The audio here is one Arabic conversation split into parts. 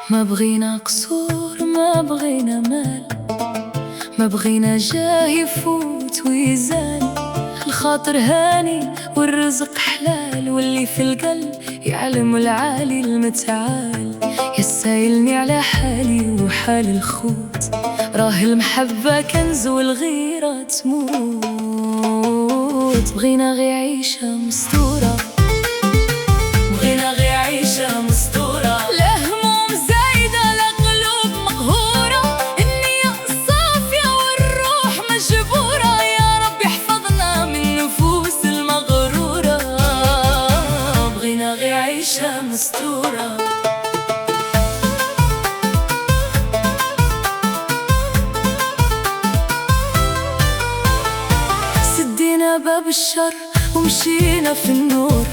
ما بغينا قصور، ما بغينا مال، ما بغينا جاه يفوت ويزال. الخاطر هاني والرزق حلال، واللي في القلب يعلم العالي المتعال. يا سايلني على حالي وحال الخوت، راه المحبة كنز والغيرة تموت. بغينا غير عيشة مستورة، بغينا غير عيشة مستورة، لا هموم زايدة لا قلوب مقهورة. النية صافية والروح مجبورة، يا رب يحفظنا من النفوس المغرورة. بغينا غير عيشة مستورة. سدينا باب الشر ومشينا في النور،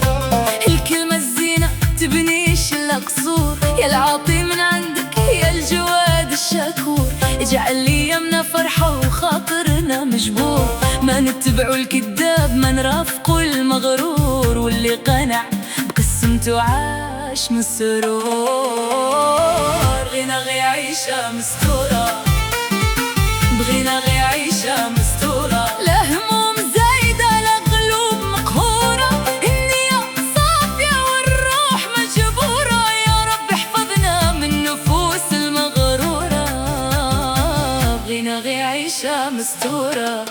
الكلمة الزينة تبنيش إلا قصور. يا العاطي من عندك يا الجواد الشكور، اجعل ايامنا فرحة وخاطرنا مجبور. ما نتبعوا الكذاب ما نرافقوا المغرور، واللي قنع بقسمته عاش مسرور. بغينا غير عيشة مستورة، بغينا غير عيشة مستورة، لا هموم زايدة لا قلوب مقهورة. النية صافية والروح مجبورة، يا رب احفظنا من النفوس المغرورة. بغينا غير عيشة مستورة.